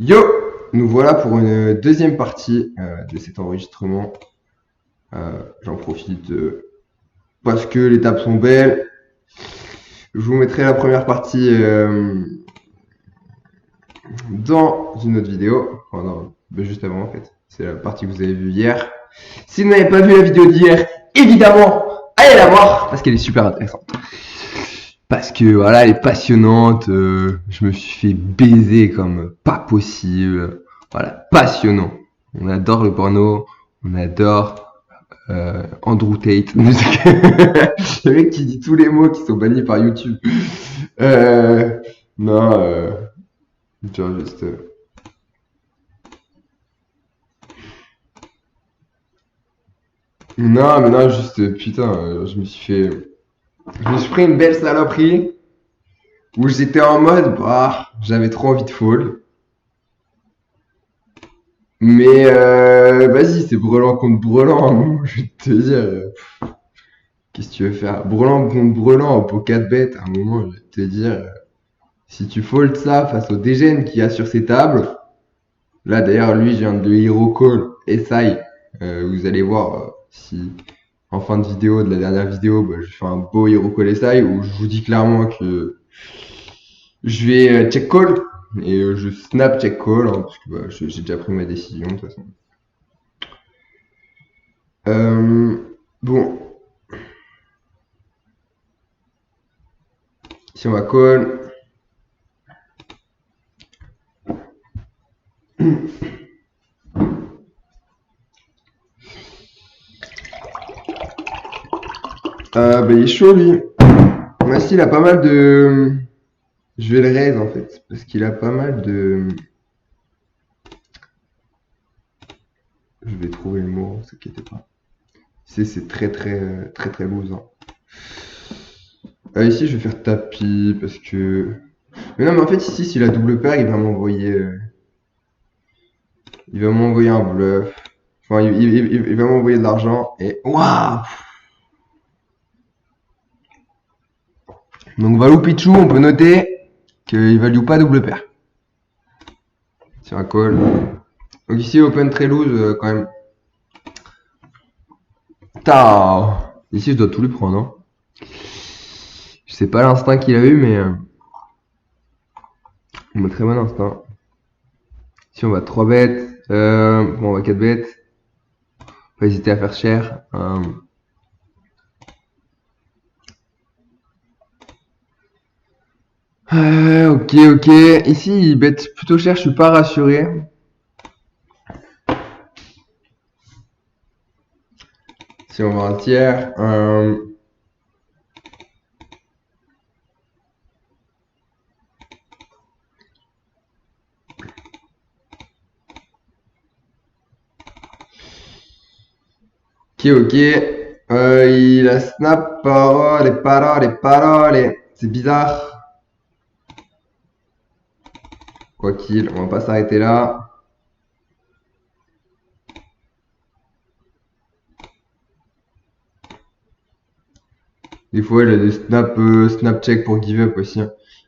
Yo, nous voilà pour une deuxième partie de cet enregistrement. J'en profite parce que les tables sont belles. Je vous mettrai la première partie dans une autre vidéo. Enfin, juste avant en fait. C'est la partie que vous avez vue hier. Si vous n'avez pas vu la vidéo d'hier, évidemment, allez la voir parce qu'elle est super intéressante. Parce que voilà, elle est passionnante. Je me suis fait baiser comme pas possible. Voilà, passionnant. On adore le porno. On adore Andrew Tate. Le mec qui dit tous les mots qui sont bannis par YouTube. Non, genre juste. Non, mais non, juste putain, je me suis pris une belle saloperie où j'étais en mode, bah, j'avais trop envie de fall. Mais vas-y, c'est Brelan contre Brelan. Je vais te dire, qu'est-ce que tu veux faire? Brelan contre Brelan au poker de bête. À un moment, je vais te dire, si tu fold ça face au dégène qu'il y a sur ces tables, là d'ailleurs, lui, je viens de Hero Call, SI. Vous allez voir si en fin de vidéo, de la dernière vidéo, bah, je fais un beau Hero Call SI où je vous dis clairement que je vais check call et je snap check call hein, parce que bah, j'ai déjà pris ma décision de toute façon. Bon, si on va call. Bah, il est chaud lui. Voici, il a pas mal de. Je vais le raise en fait, parce qu'il a pas mal de. Je vais trouver le mot, ne s'inquiétez pas. C'est très loose. Hein. Ici, je vais faire tapis parce que. Mais non, mais en fait, ici, s'il a double paire, il va m'envoyer. Il va m'envoyer un bluff. Enfin, il va m'envoyer de l'argent et. Waouh! Donc, Valou Pichou, on peut noter qu'il value pas double paire. Sur un call. Donc, ici, open très loose quand même. Tao! Ici, je dois tout lui prendre, hein. Je sais pas l'instinct qu'il a eu, mais. On a très bon instinct. Si on va 3 bêtes, bon, on va 4 bêtes. Pas hésiter à faire cher. Ok. Ici, il bête plutôt cher, je suis pas rassuré. Si on va un tiers. Ok. Il a snap, parole. C'est bizarre. Quoi qu'il, on va pas s'arrêter là. Des fois, il a des snap check pour give up aussi.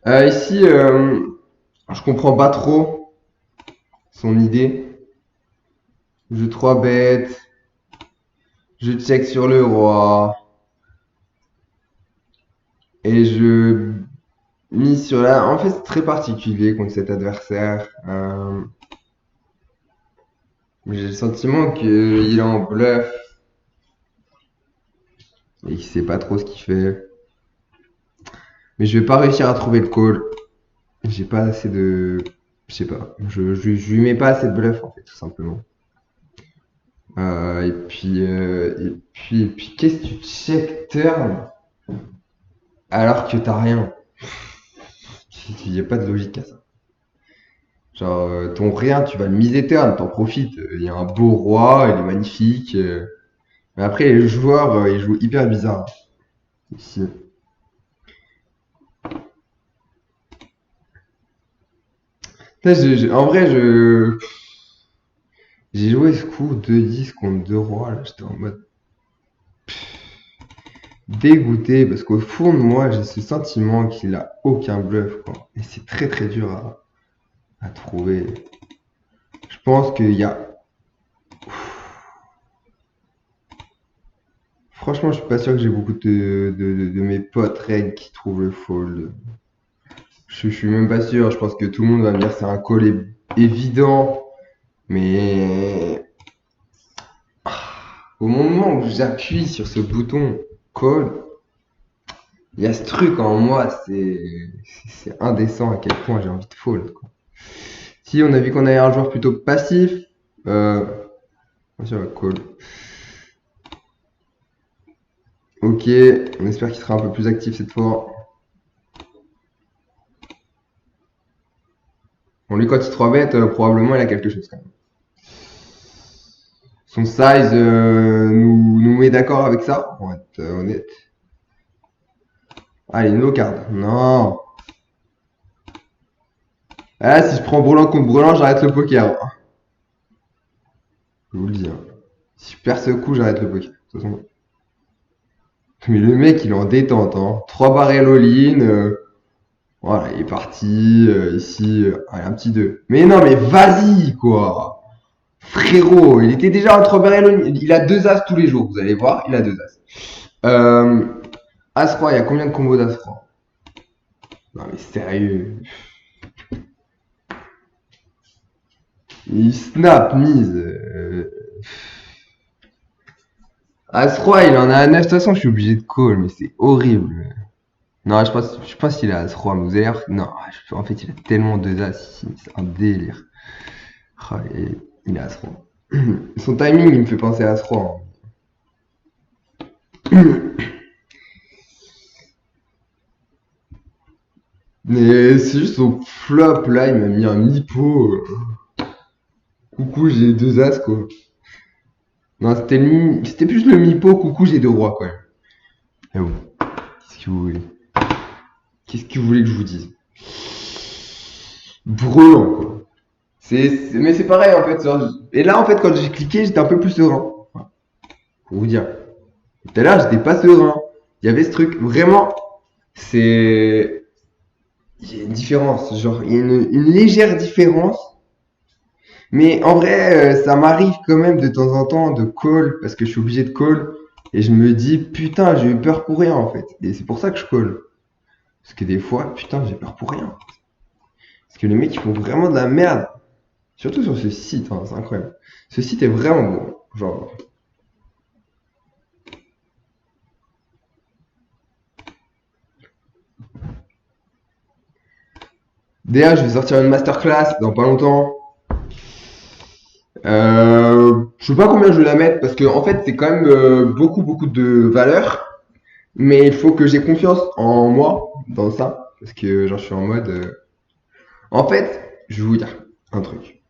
Ici, je comprends pas trop son idée. Je 3 bêtes. Je check sur le roi. Et je mise sur la. En fait, c'est très particulier contre cet adversaire. J'ai le sentiment qu'il est en bluff. Et qu'il sait pas trop ce qu'il fait. Mais je vais pas réussir à trouver le call. J'ai pas assez de. Je sais pas. Je lui mets pas assez de bluff en fait, tout simplement. Et puis qu'est-ce que tu check turn alors que t'as rien? Il n'y a pas de logique à ça. Genre, ton rien, tu vas le miser turn, t'en profites. Il y a un beau roi, il est magnifique. Mais après, les joueurs, ils jouent hyper bizarre. Ici. Là, en vrai, j'ai joué ce coup 2-10 contre 2 rois. Là, j'étais en mode dégoûté parce qu'au fond de moi, j'ai ce sentiment qu'il a aucun bluff. Quoi. Et c'est très dur à trouver. pense qu'il y a... Franchement, je suis pas sûr que j'ai beaucoup de mes potes reg qui trouvent le fold. Je suis même pas sûr. Je pense que tout le monde va me dire que c'est un call évident. Mais au moment où j'appuie sur ce bouton call, il y a ce truc en moi, c'est indécent à quel point j'ai envie de fold, quoi. Si on a vu qu'on avait un joueur plutôt passif, bien sûr, call. Ok, on espère qu'il sera un peu plus actif cette fois. Bon, lui, quand il 3 bet, probablement il a quelque chose quand même. Son size nous met d'accord avec ça, pour être honnête. Allez, no card. Non. Ah, si je prends Brelan contre Brelan, j'arrête le poker. Je vous le dis. Hein. Si je perds ce coup, j'arrête le poker. De toute façon. Mais le mec, il est en détente. Hein. 3 barrels all-in. Voilà, il est parti. Ici, allez, un petit 2. Mais non, mais vas-y, quoi. Frérot, il était déjà en 3 barrels all-in. Il a 2 as tous les jours, vous allez voir. Il a 2 as. As-Roi, il y a combien de combos d'As-Roi? Non, mais sérieux. Il snap, mise. As-Roi, il en a un 9. De toute façon, je suis obligé de call, mais c'est horrible. Non, je pense qu'il a As-Roi, mais vous allez voir. Non, en fait, il a tellement de As ici. C'est un délire. Oh, il a As-Roi. Son timing, il me fait penser à As-Roi. Hein. Mais c'est juste son flop, là, il m'a mis un mi-pot. Coucou, j'ai 2 As, quoi. Non, c'était plus le mi-pot, coucou, j'ai 2 rois, quand même. Et bon, qu'est-ce que vous voulez? Qu'est-ce que vous voulez que je vous dise? Brûlant, quoi. Mais c'est pareil, en fait. Et là, en fait, quand j'ai cliqué, j'étais un peu plus serein. Voilà. Pour vous dire. Tout à l'heure, j'étais pas serein. Il y avait ce truc. Vraiment, c'est... Il y a une différence. Genre, il y a une légère différence. Mais en vrai, ça m'arrive quand même de temps en temps de call, parce que je suis obligé de call. Et je me dis, putain, j'ai eu peur pour rien, en fait. Et c'est pour ça que je call. Parce que des fois, putain, j'ai peur pour rien. Parce que les mecs, ils font vraiment de la merde. Surtout sur ce site, hein, c'est incroyable. Ce site est vraiment bon. Genre. D'ailleurs, je vais sortir une masterclass dans pas longtemps. Je sais pas combien je vais la mettre parce que en fait c'est quand même beaucoup de valeur. Mais il faut que j'ai confiance en moi dans ça. Parce que genre je suis en mode. En fait, je vais vous dire un truc.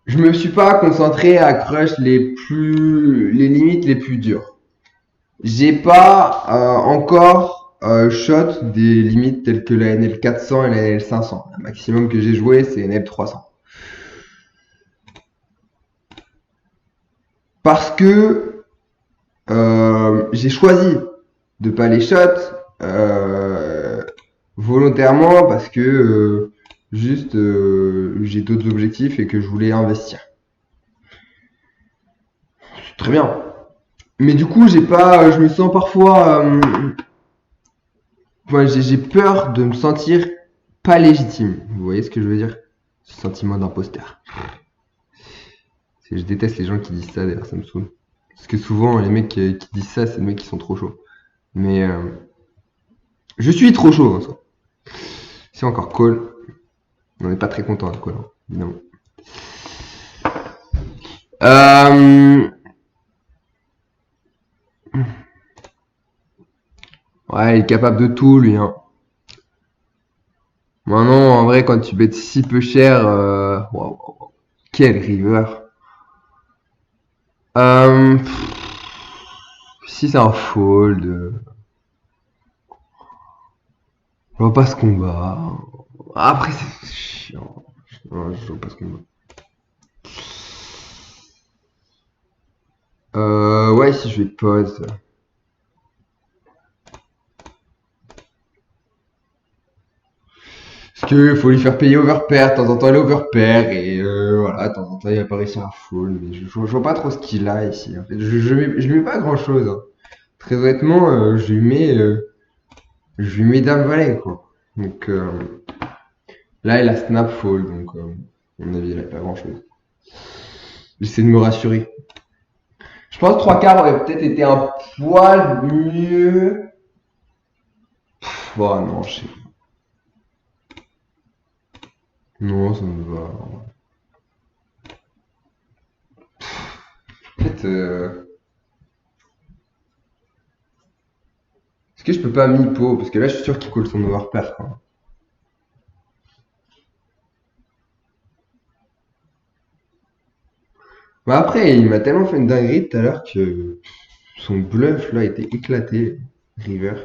Je me suis pas concentré à crush les limites les plus dures. J'ai pas encore shot des limites telles que la NL 400 et la NL 500. Le maximum que j'ai joué, c'est NL 300. Parce que j'ai choisi de pas les shot volontairement parce que juste j'ai d'autres objectifs et que je voulais investir. C'est très bien. Mais du coup, j'ai pas, je me sens parfois, ouais, j'ai peur de me sentir pas légitime. Vous voyez ce que je veux dire? Ce sentiment d'imposteur. Je déteste les gens qui disent ça, d'ailleurs, ça me saoule. Parce que souvent, les mecs qui disent ça, c'est des mecs qui sont trop chauds. Mais je suis trop chaud, en soi. C'est encore call. On n'est pas très content de call, hein, évidemment. Ouais, il est capable de tout, lui. Hein. Maintenant, en vrai, quand tu bêtes si peu cher, wow. Quel river. Si c'est un fold, je vois pas ce combat. Après, c'est chiant. Ouais, je vois pas ce combat. Ouais, si je vais pause. Parce que faut lui faire payer overpair, de temps en temps il est overpair, et voilà, de temps en temps il va pas réussir à full, mais je vois pas trop ce qu'il a ici, en fait. Je lui mets pas grand chose, hein. Très honnêtement, je lui mets Dame Valet, quoi. Donc là il a snap fall, donc à mon avis il a pas grand chose. J'essaie de me rassurer. Je pense que 3 quarts aurait peut-être été un poil mieux. Oh non, je sais pas. Non, ça me va. En fait, est-ce que je peux pas mi-pot? Parce que là, je suis sûr qu'il colle son overpair, quoi. Mais après, il m'a tellement fait une dinguerie tout à l'heure que son bluff là était éclaté, River.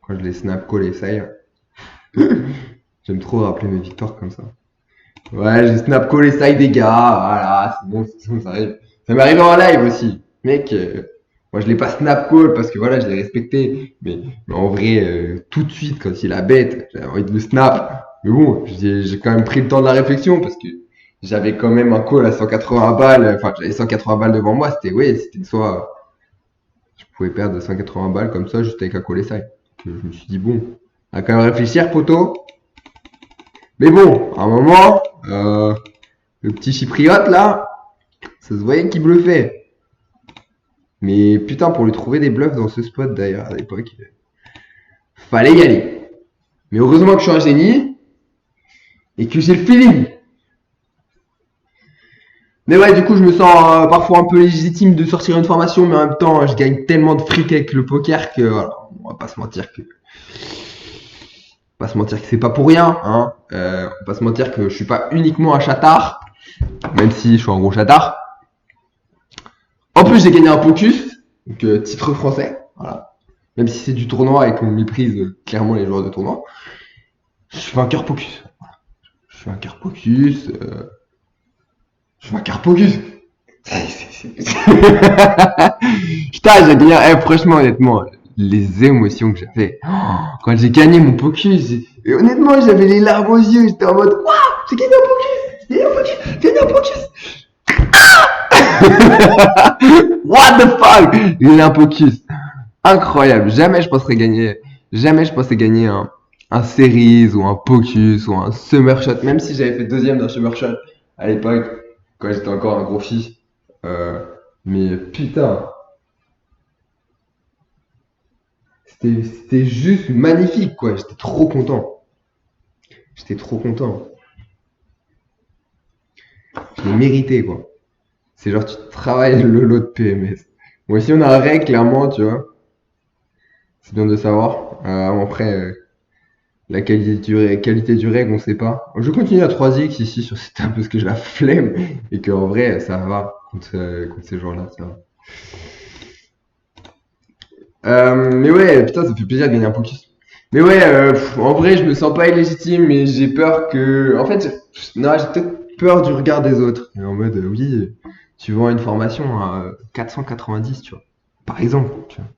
Quand je les snap call et ça. J'aime trop rappeler mes victoires comme ça. Ouais, j'ai snap call et side des gars, voilà, c'est bon, ça arrive. Ça m'est arrivé en live aussi. Mec, moi je l'ai pas snap call parce que voilà, je l'ai respecté. Mais en vrai, tout de suite, quand il a bête, j'avais envie de le snap. Mais bon, j'ai quand même pris le temps de la réflexion parce que j'avais quand même un call à 180 balles. Enfin, j'avais 180 balles devant moi. C'était, ouais, c'était soit je pouvais perdre 180 balles comme ça juste avec un call et side. Donc, je me suis dit, bon, on va quand même réfléchir, poteau. Mais bon, à un moment, le petit chypriote là, ça se voyait qu'il bluffait. Mais putain, pour lui trouver des bluffs dans ce spot d'ailleurs à l'époque, fallait y aller. Mais heureusement que je suis un génie et que j'ai le feeling. Mais ouais, du coup, je me sens parfois un peu légitime de sortir une formation, mais en même temps, je gagne tellement de fric avec le poker que voilà, on va pas se mentir que c'est pas pour rien, hein. On va pas se mentir que je suis pas uniquement un chatard, même si je suis un gros chatard. En plus, j'ai gagné un Pocus, donc titre français, voilà. Même si c'est du tournoi et qu'on méprise clairement les joueurs de tournoi, je suis vainqueur Pocus. Voilà. Je suis vainqueur Pocus. Je suis vainqueur Pocus. Putain, j'ai gagné. Franchement, honnêtement, les émotions que j'avais quand j'ai gagné mon Pocus, et honnêtement, j'avais les larmes aux yeux. J'étais en mode, waouh, j'ai gagné un Pocus, j'ai gagné un Pocus. What the fuck? J'ai gagné un Pocus. Incroyable. Jamais je pensais gagner un Series ou un Pocus ou un Summer Shot. Même si j'avais fait deuxième d'un Summer Shot à l'époque, quand j'étais encore un gros fils. Euh, mais putain, c'était juste magnifique, quoi. J'étais trop content. J'étais trop content. Je l'ai mérité, quoi. C'est genre, tu travailles le lot de PMS. Bon, ici, on a un règle, clairement, tu vois. C'est bien de savoir. Après, la qualité du règle, on sait pas. Je continue à 3x ici sur cette table parce que j'ai la flemme et qu'en vrai, ça va contre ces joueurs-là, ça va. Mais ouais, putain, ça fait plaisir de gagner un Pocus. Mais ouais, en vrai, je me sens pas illégitime, mais j'ai peur que. En fait, non, j'ai peut-être peur du regard des autres. Et en mode, oui, tu vends une formation à 490, tu vois. Par exemple, tu vois.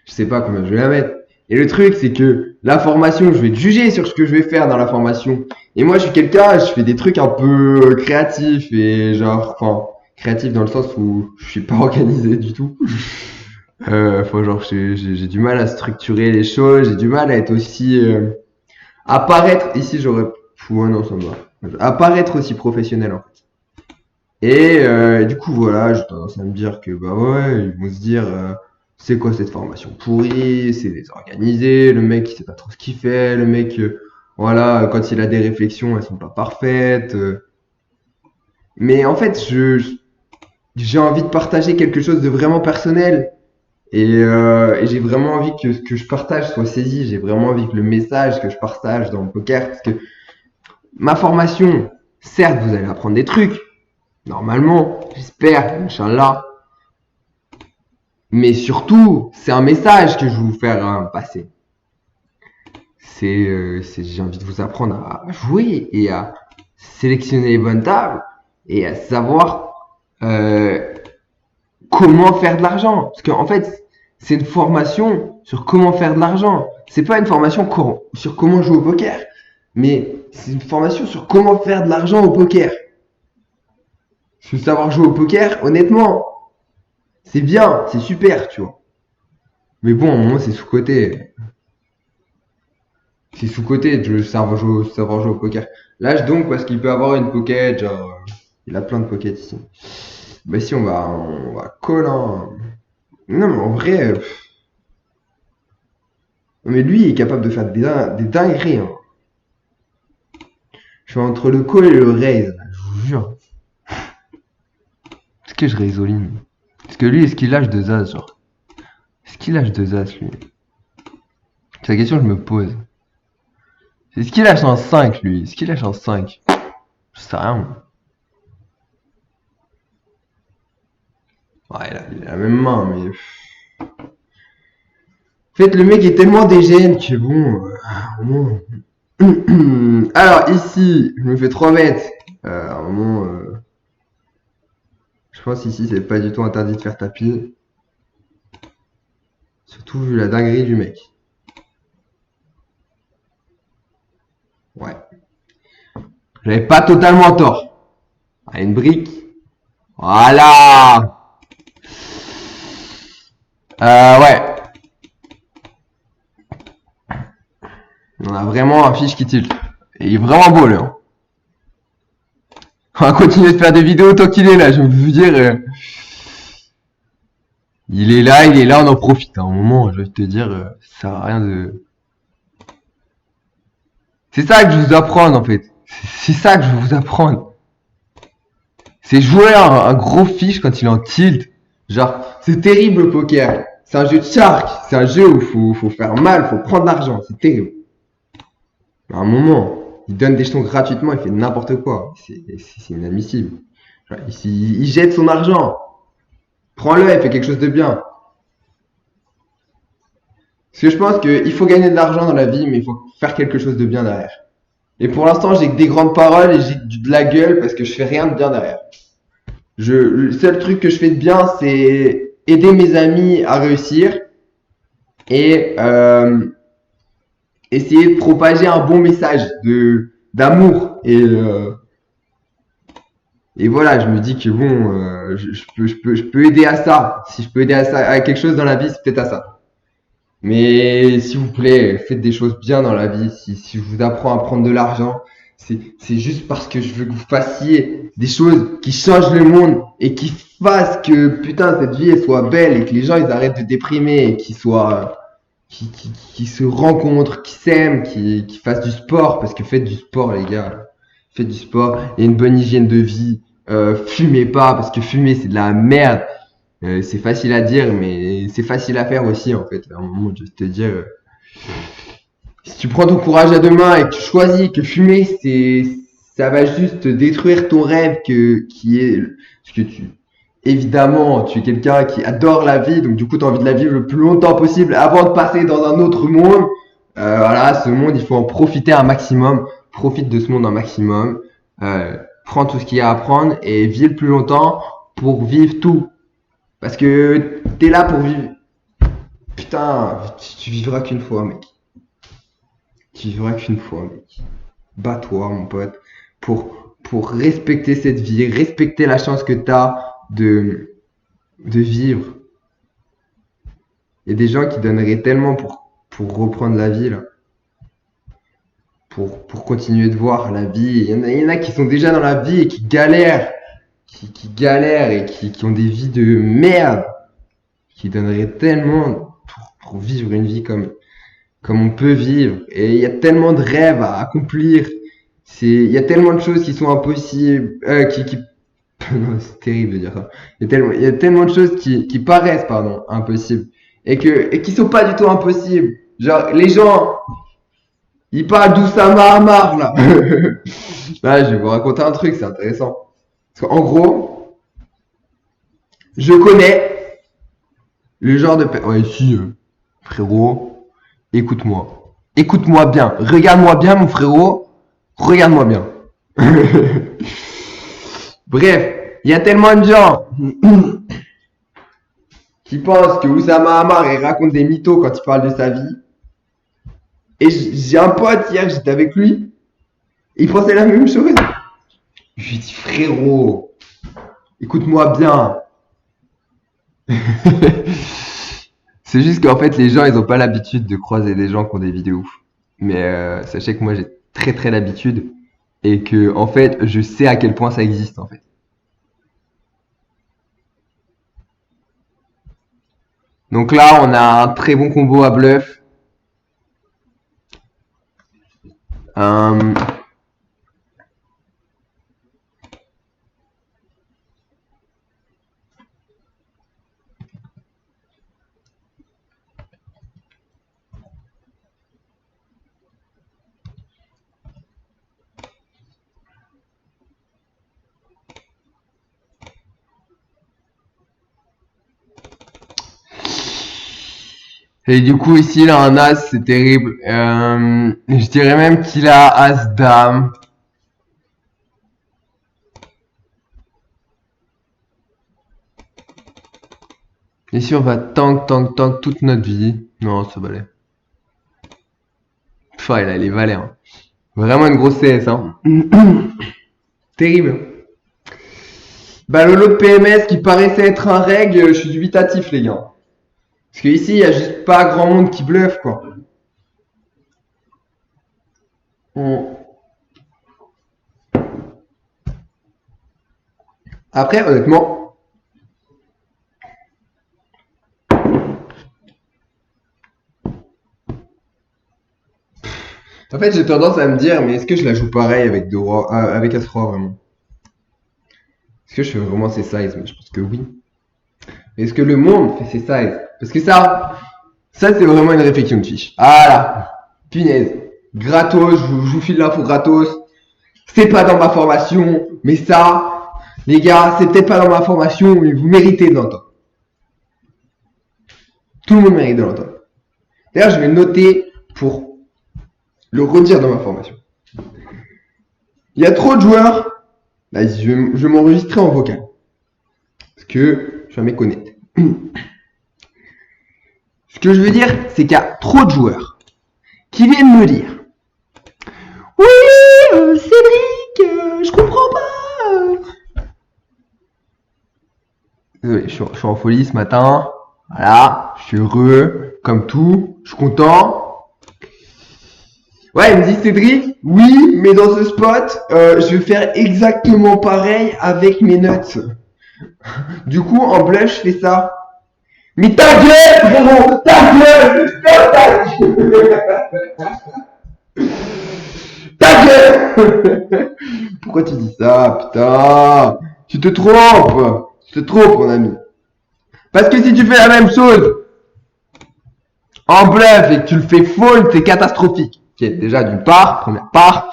Je sais pas combien je vais la mettre. Et le truc, c'est que la formation, je vais te juger sur ce que je vais faire dans la formation. Et moi, je suis quelqu'un, je fais des trucs un peu créatifs et genre, enfin, créatifs dans le sens où je suis pas organisé du tout. Enfin, genre, j'ai du mal à structurer les choses, j'ai du mal à être aussi, à paraître, ici j'aurais, ouais, non, ça me va. À paraître aussi professionnel, en fait. Et du coup, voilà, j'ai tendance à me dire que, bah ouais, ils vont se dire, c'est quoi cette formation pourrie, c'est désorganisé, le mec il sait pas trop ce qu'il fait, le mec, voilà, quand il a des réflexions, elles sont pas parfaites. Mais en fait, j'ai envie de partager quelque chose de vraiment personnel. Et j'ai vraiment envie que ce que je partage soit saisi. J'ai vraiment envie que le message que je partage dans le poker, parce que ma formation, certes, vous allez apprendre des trucs, normalement, j'espère, Inch'Allah. Mais surtout, c'est un message que je veux vous faire passer. J'ai envie de vous apprendre à jouer et à sélectionner les bonnes tables et à savoir comment faire de l'argent. Parce qu'en fait, c'est une formation sur comment faire de l'argent. C'est pas une formation sur comment jouer au poker, mais c'est une formation sur comment faire de l'argent au poker. Parce que savoir jouer au poker, honnêtement, c'est bien, c'est super, tu vois. Mais bon, à un moment, c'est sous-côté. C'est sous-côté de savoir jouer au poker. Lâche donc parce qu'il peut avoir une pocket, genre, il a plein de pockets ici. Bah si, on va call, hein. Non, mais en vrai, mais lui, il est capable de faire des dingueries, hein. Je suis entre le call et le raise, là, je vous jure. Est-ce que je raise all-in? Est-ce que lui, est-ce qu'il lâche 2 as, genre? Est-ce qu'il lâche 2 as, lui? C'est la question que je me pose. Est-ce qu'il lâche un 5, lui? Est-ce qu'il lâche un 5? Je sais rien. Ouais, il a la même main, mais... En fait, le mec est tellement dégène que bon... Alors, ici, je me fais 3 mètres. À un moment... Je pense ici, c'est pas du tout interdit de faire tapis. Surtout vu la dinguerie du mec. Ouais. J'avais pas totalement tort. Allez, une brique. Voilà. Ouais. On a vraiment un fiche qui tilt. Et il est vraiment beau, là. On va continuer de faire des vidéos tant qu'il est là, je veux vous dire. Il est là, on en profite. À un moment, je vais te dire, ça sert à rien de... C'est ça que je vous apprends, en fait. C'est ça que je veux vous apprendre. C'est jouer un gros fiche quand il est en tilt. Genre, c'est terrible le poker. C'est un jeu de shark. C'est un jeu où faut faire mal, faut prendre de l'argent. C'est terrible. À un moment, il donne des jetons gratuitement, il fait n'importe quoi. C'est inadmissible. Genre, il jette son argent. Prends-le et fais quelque chose de bien. Parce que je pense qu'il faut gagner de l'argent dans la vie, mais il faut faire quelque chose de bien derrière. Et pour l'instant, j'ai que des grandes paroles et j'ai de la gueule parce que je fais rien de bien derrière. Le seul truc que je fais de bien, c'est aider mes amis à réussir et essayer de propager un bon message d'amour et voilà, je me dis que bon, je peux aider à ça. Si je peux aider à ça, à quelque chose dans la vie, c'est peut-être à ça. Mais s'il vous plaît, faites des choses bien dans la vie. Si je vous apprends à prendre de l'argent, c'est juste parce que je veux que vous fassiez des choses qui changent le monde et qui fassent que putain cette vie elle soit belle et que les gens ils arrêtent de déprimer et qu'ils soient qui se rencontrent, qui s'aiment, qui fassent du sport parce que faites du sport les gars, faites du sport et une bonne hygiène de vie. Fumez pas parce que fumer c'est de la merde. C'est facile à dire, mais c'est facile à faire aussi, en fait. À un moment, je vais te dire, si tu prends ton courage à deux mains et que tu choisis que fumer, ça va juste détruire ton rêve qui est, parce que évidemment, tu es quelqu'un qui adore la vie, donc du coup, tu as envie de la vivre le plus longtemps possible avant de passer dans un autre monde. Voilà, ce monde, il faut en profiter un maximum. Profite de ce monde un maximum. Prends tout ce qu'il y a à prendre et vis le plus longtemps pour vivre tout. Parce que t'es là pour vivre. Putain, tu vivras qu'une fois, mec. Tu vivras qu'une fois, mec. Bats-toi, mon pote, pour respecter cette vie, respecter la chance que t'as de vivre. Il y a des gens qui donneraient tellement pour reprendre la vie, là. Pour continuer de voir la vie. Il y en a qui sont déjà dans la vie et qui galèrent. Qui galèrent et qui ont des vies de merde, qui donneraient tellement pour vivre une vie comme on peut vivre. Et il y a tellement de rêves à accomplir. Il y a tellement de choses qui sont impossibles, non, c'est terrible de dire ça. Il y a tellement de choses qui paraissent, impossibles. Et qui sont pas du tout impossibles. Genre, les gens, ils parlent d'Oussama Hamar, là. Là, je vais vous raconter un truc, c'est intéressant. Parce qu'en gros, je connais le genre de... Ouais, si, frérot, écoute-moi. Écoute-moi bien. Regarde-moi bien, mon frérot. Regarde-moi bien. Bref, il y a tellement de gens qui pense que Oussama Hamar il raconte des mythos quand il parle de sa vie. Et j'ai un pote hier, j'étais avec lui, il pensait la même chose. Je lui dis frérot, écoute-moi bien. C'est juste qu'en fait les gens ils ont pas l'habitude de croiser des gens qui ont des vidéos ouf. Mais sachez que moi j'ai très l'habitude et que en fait je sais à quel point ça existe en fait. Donc là on a un très bon combo à bluff. Et du coup, ici, il a un as, c'est terrible. Je dirais même qu'il a as-dame. Ici, on va tank toute notre vie. Non, ça valait. Enfin, il a les valets. Hein. Vraiment une grosse CS. Hein. Terrible. Bah, le lot de PMS qui paraissait être un reg, je suis dubitatif, les gars. Parce que ici, il n'y a juste pas grand monde qui bluffe, quoi. Après, honnêtement, en fait, j'ai tendance à me dire, mais est-ce que je la joue pareil avec avec As-Roi, vraiment? Est-ce que je fais vraiment ces sizes? Mais je pense que oui. Est-ce que le monde fait ses sizes? Parce que ça c'est vraiment une réflexion de fiche. Ah là, punaise. Gratos, je vous file l'info gratos. C'est pas dans ma formation, mais ça, les gars, c'est peut-être pas dans ma formation, mais vous méritez de l'entendre. Tout le monde mérite de l'entendre. D'ailleurs, je vais le noter pour le redire dans ma formation. Il y a trop de joueurs. Vas-y, je vais m'enregistrer en vocal. Parce que je vais méconnaître. Ce que je veux dire, c'est qu'il y a trop de joueurs qui viennent me dire oui, Cédric, je comprends pas. Désolé, je suis en folie ce matin. Voilà, je suis heureux, comme tout, je suis content. Ouais, il me dit Cédric, oui, mais dans ce spot, je vais faire exactement pareil avec mes nuts. Du coup, en bluff, je fais ça. Mais ta gueule, frérot, ta gueule, ta gueule. Pourquoi tu dis ça, putain? Tu te trompes, mon ami. Parce que si tu fais la même chose en bluff et que tu le fais fold, c'est catastrophique. Ok, déjà d'une part, première part.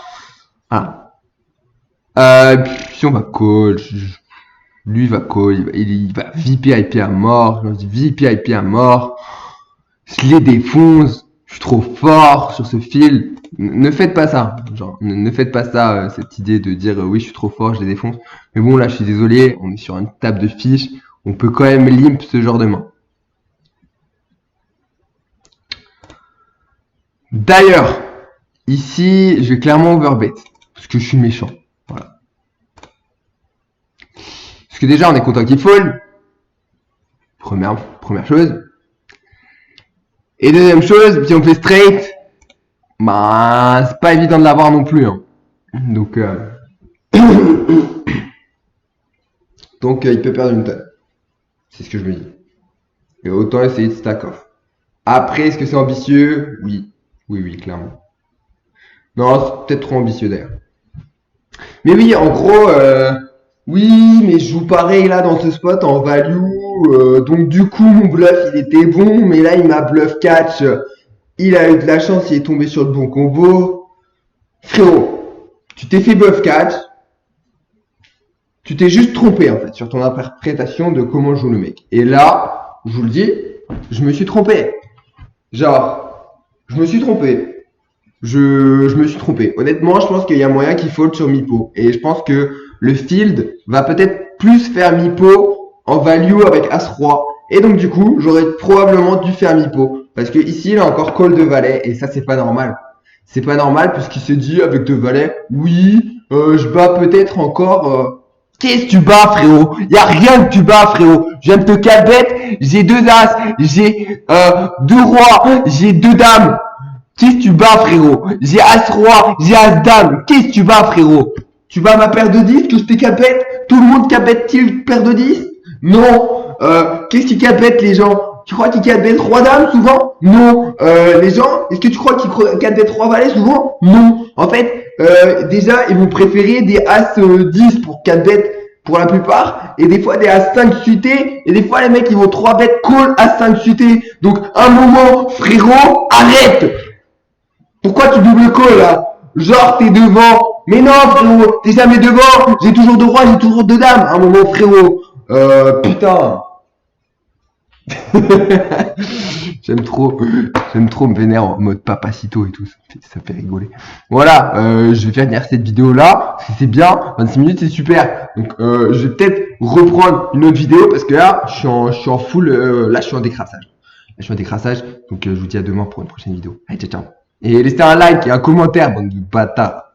Voilà. Si on va call, lui va call, il va VP-IP à mort. Je me dis VP-IP à mort. Je les défonce. Je suis trop fort sur ce fil. Ne faites pas ça. Genre, ne faites pas ça, cette idée de dire oui, je suis trop fort, je les défonce. Mais bon, là, je suis désolé, on est sur une table de fiches. On peut quand même limp ce genre de main. D'ailleurs, ici, je vais clairement overbet. Parce que je suis méchant. Voilà. Parce que déjà, on est content qu'il fold. Première chose. Et deuxième chose, si on fait straight, bah, c'est pas évident de l'avoir non plus. Hein. Donc, il peut perdre une tonne. C'est ce que je me dis. Et autant essayer de stack off. Après, est-ce que c'est ambitieux? Oui. Oui, clairement. Non, c'est peut-être trop ambitieux d'ailleurs. Mais oui, en gros, oui, mais je joue pareil là dans ce spot en value. Donc du coup, mon bluff, il était bon. Mais là, il m'a bluff catch. Il a eu de la chance, il est tombé sur le bon combo. Frérot, tu t'es fait bluff catch. Tu t'es juste trompé en fait sur ton interprétation de comment joue le mec. Et là, je vous le dis, je me suis trompé. Genre, je me suis trompé. Je me suis trompé. Honnêtement, je pense qu'il y a moyen qu'il fold sur Mipo. Et je pense que le field va peut-être plus faire Mipo en value avec As-Roi. Et donc du coup, j'aurais probablement dû faire mi-pot. Parce que ici, il a encore call de valet, et ça, c'est pas normal. C'est pas normal, puisqu'il s'est dit avec deux valets, oui, je bats peut-être encore... Qu'est-ce que tu bats, frérot? Y a rien que tu bats, frérot. Je viens de te calbette, j'ai deux as, j'ai deux rois, j'ai deux dames. Qu'est-ce que tu bats, frérot? J'ai as-roi, j'ai as-dame. Qu'est-ce que tu bats, frérot? Tu bats ma paire de 10 que je t'ai capette? Tout le monde capette-t-il paire de 10? Non. Qu'est-ce qu'ils capettent, les gens? Tu crois qu'ils capettent roi dame souvent? Non. Les gens, est-ce que tu crois qu'ils capettent roi valet souvent? Non. En fait, déjà, ils vont préférer des as 10 pour 4 bêtes pour la plupart, et des fois des as 5 suités, et des fois les mecs ils vont 3 bêtes call as 5 suités. Donc, un moment, frérot, arrête! Pourquoi tu double call là? Genre t'es devant. Mais non frérot, t'es jamais devant. J'ai toujours deux rois, j'ai toujours deux dames. Un moment frérot. Putain. J'aime trop me vénère en mode papacito et tout, ça fait rigoler. Voilà, je vais finir cette vidéo là, c'est bien, 26 minutes c'est super. Donc je vais peut-être reprendre une autre vidéo parce que là, je suis en full, là je suis en décrassage. Donc je vous dis à demain pour une prochaine vidéo. Allez, ciao ciao. Et laissez un like et un commentaire, bande de bâtards.